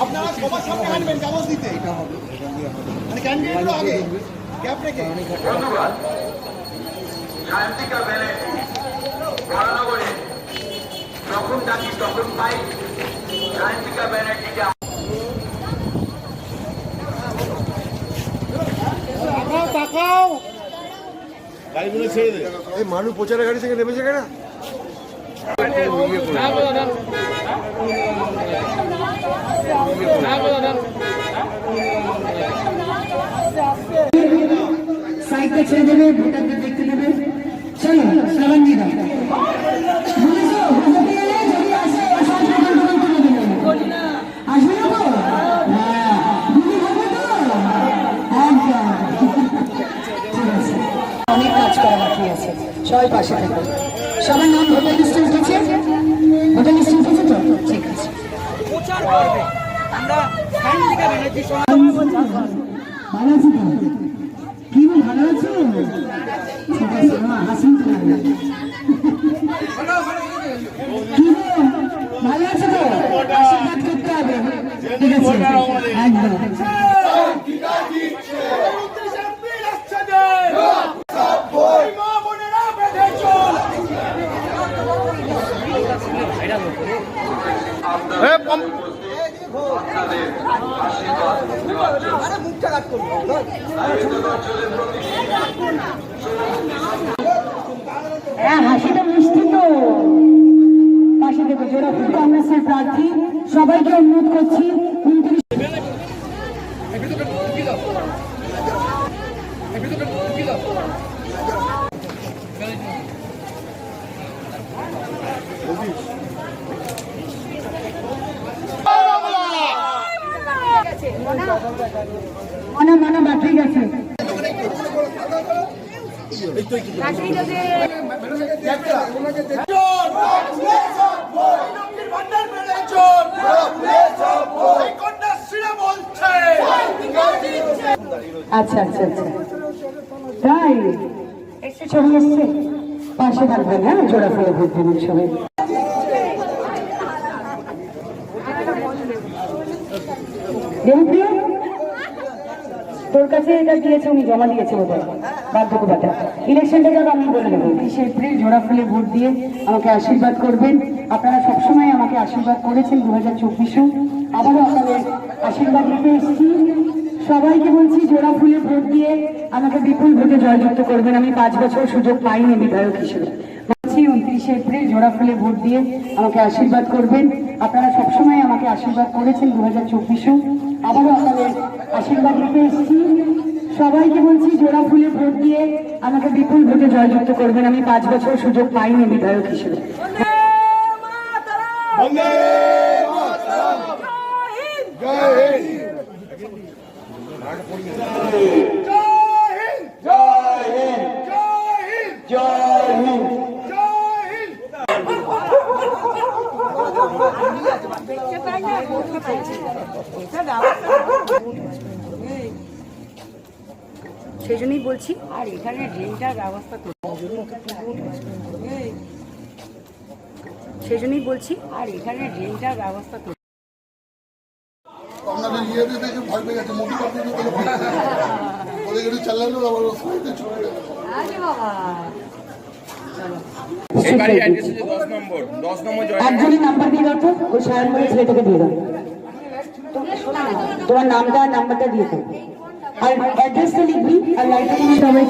আপনারা সবার সামনে আনবেন কাগজ দিতে, মানে ক্যান্ডিডেটগুলো আগে গ্যাপ রেখে। ধন্যবাদ। সায়ন্তিকা ব্যানার্জি বরানগরে যখন ডাকি তখন পাই। সায়ন্তিকা ব্যানার্জিকে তাকাও, গাড়িগুলো ছেড়ে দে। এই মানুষ প্রচারের গাড়ি থেকে নেমেছে কেনা? সাইডটা ছেড়ে দেবে, ভোটারদের দেখতে দেবে। চলো শ্রাবণীরা আসবে না তো? অনেক কাজ করা বাকি আছে, সবাই পাশে থাকো। সবার নাম ভোটার লিস্টে উঠেছে? ভোটার লিস্টে উঠেছে তো? ঠিক আছে। ভালো আছি তো? কি ভালো আছো? ঠিক আছে, হাসি তো লাগবে। কি ভালো আছো তো? আশীর্বাদ করতে হবে, ঠিক আছে? একদম। হ্যাঁ, হাসিটা মিষ্টি তো। পাশে দেখো জোড়াফুল কংগ্রেসের প্রার্থী, সবাইকে অনুরোধ করছি মনে বাকি গেছে। আচ্ছা আচ্ছা আচ্ছা, তাই ছবি এসছে, পাশে থাকবেন। হ্যাঁ, জোড়া ফেলে ভোট দেবেন সবাই। দেবপ্রিয়, তোর কাছে এটা দিয়েছে, উনি জমা দিয়েছে বোধ হয় বাধ্যকতা। ইলেকশনটা যাবে আমি বলে দেবো। 30 এপ্রিল জোড়া ফুলে ভোট দিয়ে আমাকে আশীর্বাদ করবেন। আপনারা সবসময় আমাকে আশীর্বাদ করেছেন, 2024-এও আবারও আপনাদের আশীর্বাদ নিতে এসেছি। সবাইকে বলছি জোড়া ফুলে ভোট দিয়ে আমাকে বিপুল ভোটে জয়যুক্ত করবেন। আমি 5 বছর সুযোগ পাইনি বিধায়ক হিসেবে। 29 এপ্রিল জোড়া ফুলে ভোট দিয়ে আমাকে আশীর্বাদ করবেন। আপনারা সবসময় আমাকে আশীর্বাদ করেছেন, 2024-এও আবারও আপনাদের আশীর্বাদ নিতে এসেছি। সবাইকে বলছি জোড়া ফুলে ভোট দিয়ে আমাকে বিপুল ভোটে জয়যুক্ত করবেন। আমি 5 বছর সুযোগ পাইনি বিধায়ক হিসেবে। সেই জন্যই বলছি, আর এখানে ড্রেনটার ব্যবস্থা সেই জন্যই বলছি, আর এখানে ড্রেনটার ব্যবস্থা একজনই নাম্বার দিয়ে দাও তো, ওই সায়নমণি ছেলেটাকে দিয়ে দাও। তোমার নামটা আর নাম্বারটা দিয়ে দাও, আর অ্যাড্রেসটা লিখবি, আর লাইটটা কোনো সবাই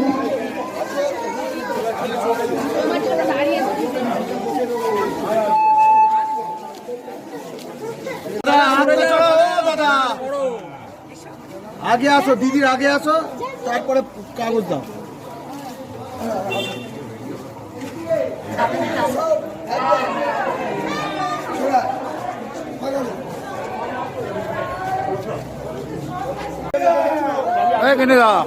আগে আসো, দিদির আগে আসো, তারপরে কাগজ দাও। এখানে দাও।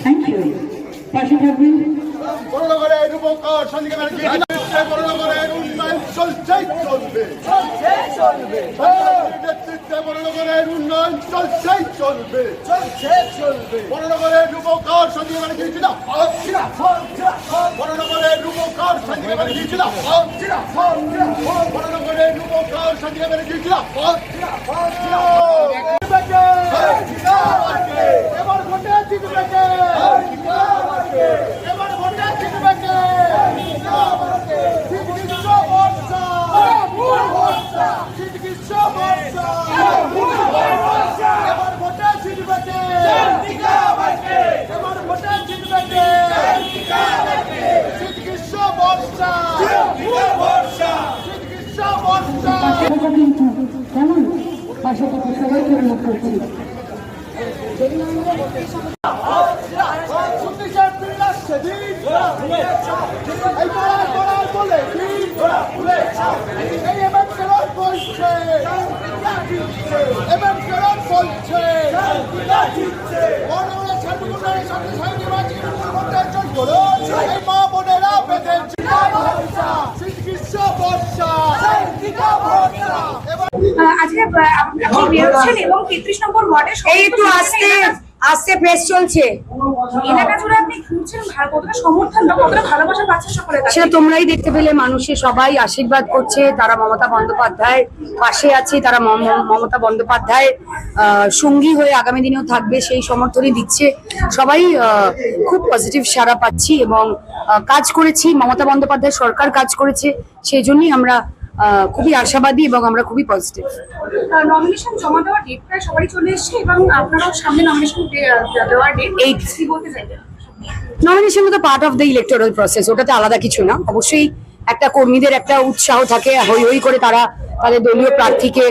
থ্যাংক ইউ, পাশে থাকবেন। নেতৃত্বে বড়নগরের উন্নয়ন চলছেই চলবে, নেতৃত্বে বড়নগরের উন্নয়ন চলছেই চলবে, বড়নগরের রূপকার সঞ্জীব ব্যানার্জি ছিল, বড়নগরের রূপকার সঞ্জীব ব্যানার্জি ছিল, বড়নগরের রূপকার সঞ্জীব ব্যানার্জি ছিল। এবার ভোটে জিতবে কে? এবার ভোটে জিতবে কে? চিকিৎস বর্ষা, চিকিৎস বর্ষা, এবার ভোটে জিতবে কে? এবার ভোটে জিতবে কে? চিকিৎস বর্ষা, চিকিৎস বর্ষা। কিন্তু কেমন পাশে থেকে সবাইকে অনুরোধ করছি আজকে আপনি বেরোচ্ছেন এবং 33 নম্বর ওয়ার্ডে এই একটু আস্তে আস্তে প্রেস চলছে, এলাকা জুড়ে আপনি ঘুরছেন, কতটা সমর্থন বা কতটা ভালোবাসা পাচ্ছেন সকলের কাছে? সেটা তোমরাই দেখতে পেলে। মানুষের সবাই আশীর্বাদ করছে, তারা মমতা বন্দ্যোপাধ্যায়ের পাশে আছে, তারা মমতা বন্দ্যোপাধ্যায়ের সঙ্গী হয়ে আগামী দিনেও থাকবে সেই সমর্থনই দিচ্ছে। সবাই খুব পজিটিভ সাড়া পাচ্ছি এবং কাজ করেছি, মমতা বন্দ্যোপাধ্যায় সরকার কাজ করেছে, সেই জন্যই আমরা খুবই আশাবাদী এবং আমরা খুবই পজিটিভ। নমিনেশন জমা দেওয়ার ডেট প্রায় সবারই চলে এসেছে এবং আপনারাও সামনে নমিনেশন দেওয়ার ডেট 8 কি বলতে চাইবেন? নমিনেশন তো part of the electoral process, ওটাতে আলাদা কিছু না। অবশ্যই একটা কর্মীদের একটা উৎসাহ থাকে, হই হই করে তারা তাদের দলীয় প্রার্থীকে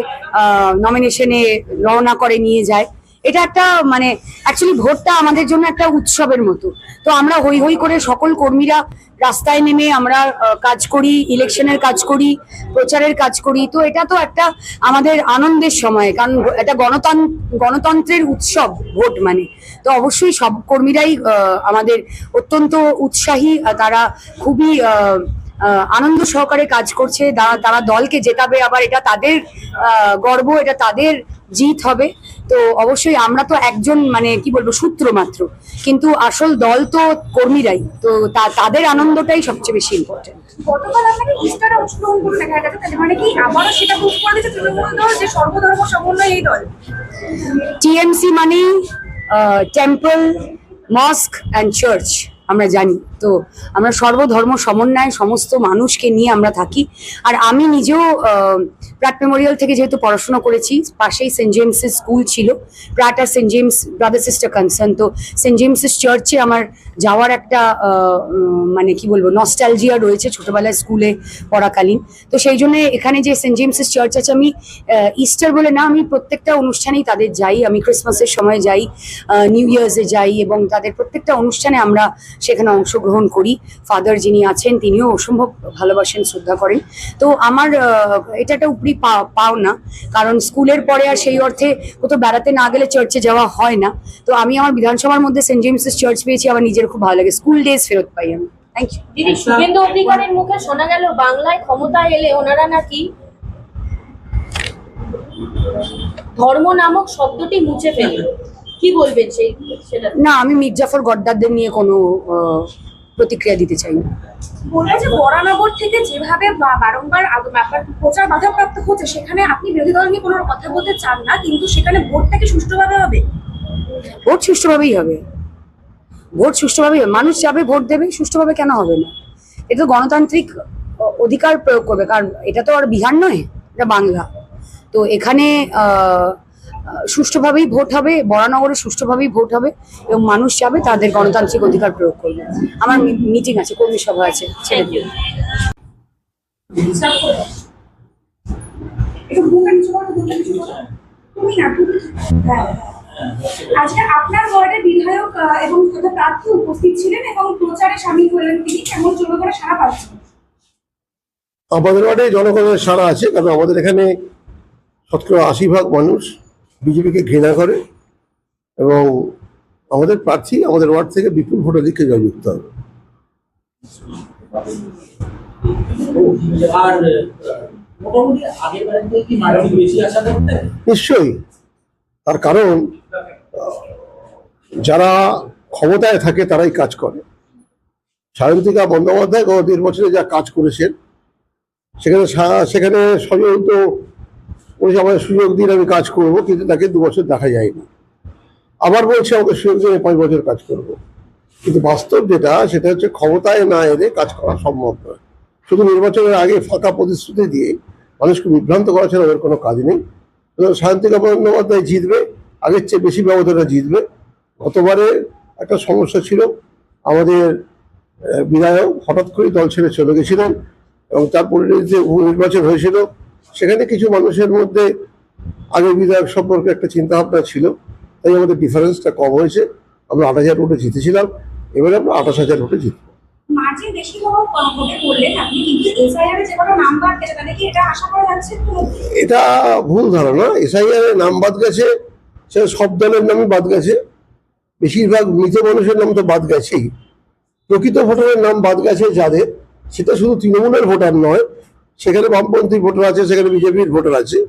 নমিনেশনে রওনা করে নিয়ে যায়। এটা একটা মানে অ্যাকচুয়ালি ভোটটা আমাদের জন্য একটা উৎসবের মতো। তো আমরা হই হই করে সকল কর্মীরা রাস্তায় নেমে আমরা কাজ করি, ইলেকশনের কাজ করি, প্রচারের কাজ করি। তো এটা তো একটা আমাদের আনন্দের সময়, কারণ এটা গণতন্ত্রের উৎসব ভোট মানে। তো অবশ্যই সব কর্মীরাই আমাদের অত্যন্ত উৎসাহী, তারা খুবই আনন্দ সহকারে কাজ করছে, তারা দলকে জেতাবে, আবার এটা তাদের গর্ব, এটা তাদের জিত হবে। তো অবশ্যই আমরা তো একজন মানে কি বলবো সূত্র মাত্র, কিন্তু আসল দল তো কর্মীরাই, তো তাদের আনন্দটাই সবচেয়ে বেশি ইম্পর্টেন্ট। গতকাল আপনাকে ইস্টারে অংশগ্রহণ করে দেখা গেছে, তাহলে মানে কি আবারও সেটা প্রুভ করে দিচ্ছে তৃণমূল দল যে সর্বধর্ম সমন্বয় এই দল? টিএমসি মানে টেম্পল, মস্ক অ্যান্ড চার্চ আমরা জানি। তো আমরা সর্বধর্ম সমন্বয়, সমস্ত মানুষকে নিয়ে আমরা থাকি। আর আমি নিজেও প্রাট মেমোরিয়াল থেকে যেহেতু পড়াশোনা করেছি, পাশেই সেন্ট জেমসের স্কুল ছিল, প্রাট আর saint James brother sister concern. তো সেন্ট জেমসের চার্চে আমার যাওয়ার একটা মানে কি বলবো নস্টালজিয়া রয়েছে ছোটবেলায় স্কুলে পড়াকালীন। তো সেই জন্য এখানে যে সেন্ট জেমসের চার্চ আছে, আমি ইস্টার বলে না, আমি প্রত্যেকটা অনুষ্ঠানেই তাদের যাই। আমি ক্রিসমাসের সময় যাই, নিউ ইয়ার্সে যাই, এবং তাদের প্রত্যেকটা অনুষ্ঠানে আমরা সেখানে অংশগ্রহণ করি। ফাদার যিনি আছেন তিনিও অসম্ভব ভালোবাসেন, শ্রদ্ধা করেন। তো আমার এটা একটা উপরি পাওনা, কারণ স্কুলের পরে আর সেই অর্থে কোথাও বেড়াতে না গেলে চার্চে যাওয়া হয় না। তো আমি আমার বিধানসভার মধ্যে সেন্ট জেমসের চার্চ পেয়েছি, আমার নিজের খুব ভালো লাগে, স্কুল ডেজ ফেরত পাই আমি। Thank you. দিদি, শুভেন্দু অধিকারীর মুখে শোনা গেল বাংলায় ক্ষমতায় এলে ওনারা নাকি ধর্ম নামক শব্দটি মুছে ফেলবে, কি বলবেন সেটা? না, আমি মির্জাফর গড্ডারদের নিয়ে কোনো প্রতিক্রিয়া দিতে চাই না। বলবো যে বরানগর থেকে যেভাবে বারংবার প্রচার বাধাপ্রাপ্ত হচ্ছে, সেখানে আপনি বিরোধী দল নিয়ে কোনো কথা বলতে চান না, কিন্তু সেখানে ভোটটা কি সুষ্ঠুভাবে হবে? ভোট সুষ্ঠুভাবেই হবে, ভোট সুষ্ঠুভাবেই হবে। মানুষ যাবে, ভোট দেবে, সুষ্ঠুভাবে কেন হবে না? এটা তো গণতান্ত্রিক অধিকার প্রয়োগ করবে, কারণ এটা তো আর বিহার নয়, এটা বাংলা। তো এখানে সুষ্ঠুভাবেই ভোট হবে, বরানগরে সুষ্ঠুভাবেই ভোট হবে এবং মানুষ যাবে, তাদের গণতান্ত্রিক অধিকার প্রয়োগ করবে। আমার মিটিং আছে, কর্মী সভা আছে, ছেড়ে দিও। আজকে আপনার ওয়ার্ডে বিধায়ক এবং প্রার্থী উপস্থিত ছিলেন এবং প্রচারে সামিল হলেন, তিনি কেমন জনগণের সাড়া পাচ্ছেন? আমাদের ওয়ার্ডে জনগণের সাড়া আছে, কারণ আমাদের এখানে 80% মানুষ বিজেপিকে ঘৃণা করে এবং আমাদের প্রার্থী আমাদের ওয়ার্ড থেকে বিপুল ভোটাধিক্যে জয়যুক্ত হবে। আর মোটামুটি আগের বারের থেকে কি মার্জিন বেশি আশা করতে? নিশ্চয়ই, তার কারণ যারা ক্ষমতায় থাকে তারাই কাজ করে। সায়ন্তিকা বন্দ্যোপাধ্যায় গত 1.5 বছরে যা কাজ করেছেন সেখানে সজল তো আমাদের সুযোগ দিন আমি কাজ করব, কিন্তু তাকে 2 বছর দেখা যায়নি। আবার বলছে আমাদের সুযোগ দিন 5 বছর কাজ করব, কিন্তু বাস্তব সেটা হচ্ছে ক্ষমতায় না এলে কাজ করা সম্ভব নয়। শুধু নির্বাচনের আগে ফাঁকা প্রতিশ্রুতি দিয়ে মানুষকে বিভ্রান্ত করা ছাড়া ওদের কোনো কাজ নেই। সায়ন্তিকা বন্দ্যোপাধ্যায় জিতবে, আগের চেয়ে বেশি ব্যবধানে জিতবে। গতবারে একটা সমস্যা ছিল, আমাদের বিধায়ক হঠাৎ করে দল ছেড়ে চলে গেছিলেন এবং তার পরিণতিতে নির্বাচন হয়েছিল। সেখানে কিছু মানুষের মধ্যে আগের বিধায়ক সম্পর্কে একটা চিন্তাভাবনা ছিল, তাই আমাদের ডিফারেন্সটা কম হয়েছে। আমরা 8,000 ভোটে জিতেছিলাম, এবারে আমরা 28,000 ভোটে জিতব। মার্জিন বেশি হওয়ার ভোটে করলেন আপনি, কিন্তু এসআইআর যে কোনো নাম বাদ গেছে, তাহলে কি এটা আশা করা যাচ্ছে? এটা ভুল ধারণা। এসআইআর নাম বাদ গেছে, সেটা সব দলের নামই বাদ গেছে, বেশিরভাগ মৃত মানুষের নাম তো বাদ গেছেই। প্রকৃত ভোটারের নাম বাদ গেছে যাদের, সেটা শুধু তৃণমূলের ভোটার নয়, সেখানে বামপন্থী ভোটার আছে, সেখানে বিজেপির ভোটার আছে।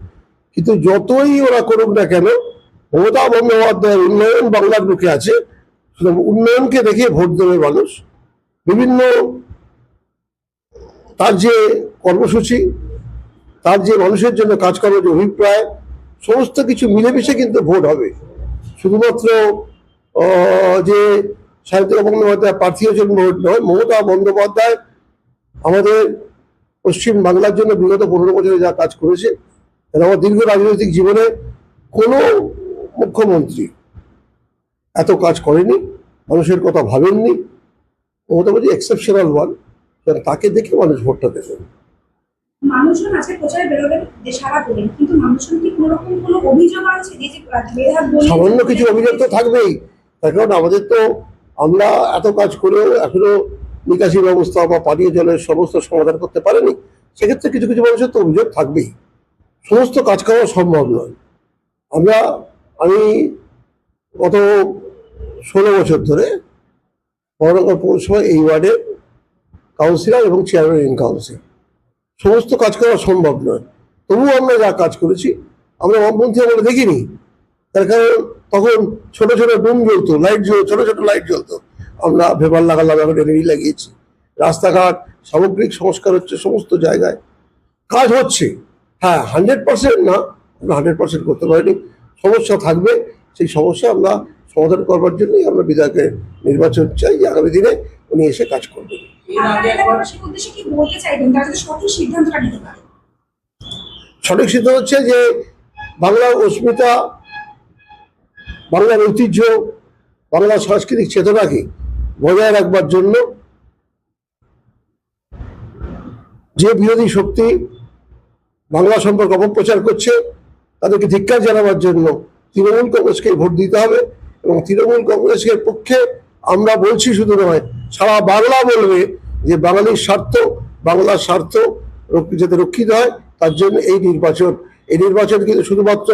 কিন্তু যতই ওরা করুক না কেন, মমতা বন্দ্যোপাধ্যায়ের উন্নয়ন বাংলার বুকে আছে, উন্নয়নকে দেখে ভোট দেবে মানুষ। বিভিন্ন তার যে কর্মসূচি, তার যে মানুষের জন্য কাজ করার যে অভিপ্রায়, সমস্ত কিছু মিলেমিশে কিন্তু ভোট হবে। শুধুমাত্র যে সায়ন্তিকা বন্দ্যোপাধ্যায় প্রার্থীর জন্য ভোট নয়, মমতা বন্দ্যোপাধ্যায় আমাদের পশ্চিম বাংলার জন্য বিগত 15 বছরে যা কাজ করেছে, আমার দীর্ঘ রাজনৈতিক জীবনে কোনো মুখ্যমন্ত্রী এত কাজ করেনি, মানুষের কথা ভাবেননি। মমতা বলছি এক্সেপশনাল ওয়ান, তাকে দেখে মানুষ ভোটটা দেবেন। মানুষজন আজকে প্রচারে বেরোলেন যে সারা বলেন, কিন্তু মানুষজন কি কোনো রকম কোনো অভিযোগ আছে? যে সামান্য কিছু অভিযোগ তো থাকবেই, তার কারণ আমাদের তো, আমরা এত কাজ করেও এখনো নিকাশি ব্যবস্থা বা পানীয় জলের সমস্ত সমাধান করতে পারেনি। সেক্ষেত্রে কিছু কিছু মানুষের তো অভিযোগ থাকবেই, সমস্ত কাজ করা সম্ভব নয়। আমি গত 16 বছর ধরে বড়নগর পৌরসভা এই ওয়ার্ডের কাউন্সিলর এবং চেয়ারম্যান ইন কাউন্সিল, সমস্ত কাজ করা সম্ভব নয়। তবুও আমরা যা কাজ করেছি, আমরা বামপন্থী আমরা দেখিনি। তার কারণ তখন ছোট ছোট ডুম জ্বলতো, ছোট ছোট লাইট জ্বলতো, আমরা ভেপার লাগালাম, এখন এলইডি লাগিয়েছি। রাস্তাঘাট সামগ্রিক সংস্কার হচ্ছে, সমস্ত জায়গায় কাজ হচ্ছে। হ্যাঁ, 100% না, আমরা 100% করতে পারিনি, সমস্যা থাকবে। সেই সমস্যা আমরা সমাধান করবার জন্যই আমরা বিধায়কের নির্বাচন চাই, যে আগামী দিনে উনি এসে কাজ করবেন। সঠিক সিদ্ধান্ত হচ্ছে যে বাংলার অস্মিতা, বাংলার ঐতিহ্য, বাংলার সাংস্কৃতিক চেতনাকে বজায় রাখবার জন্য যে বিরোধী শক্তি বাংলা সম্পর্কে অপপ্রচার করছে, তাদেরকে ধিক্কার জানাবার জন্য তৃণমূল কংগ্রেসকে ভোট দিতে হবে। এবং তৃণমূল কংগ্রেসের পক্ষে আমরা বলছি শুধু নয়, সারা বাংলা বলবে যে বাঙালির স্বার্থ, বাংলার স্বার্থ যাতে রক্ষিত হয়, তার জন্য এই নির্বাচন কিন্তু শুধুমাত্র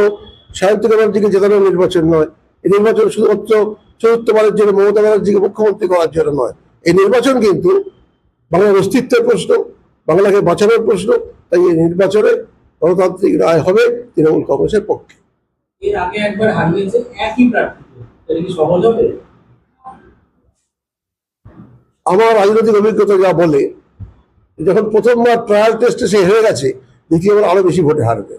সায়ন্তিকা ব্যানার্জিকে জেতানোর নির্বাচন নয়। এই নির্বাচন শুধুমাত্র চতুর্থবারের জন্য মমতা ব্যানার্জিকে মুখ্যমন্ত্রী করার জন্য নয়। এই নির্বাচন কিন্তু বাংলার অস্তিত্বের প্রশ্ন, বাংলাকে বাঁচানোর প্রশ্ন। তাই এই নির্বাচনে গণতান্ত্রিক রায় হবে তৃণমূল কংগ্রেসের পক্ষে। এর আগে একবার হারিয়েছে একই প্রার্থী, এটা কি সহজ হবে? আমার রাজনৈতিক অভিজ্ঞতা যা বলে, যখন প্রথমবার ট্রায়াল টেস্টে সে হেরে গেছে, দ্বিতীয়বার আরো বেশি ভোটে হারবে।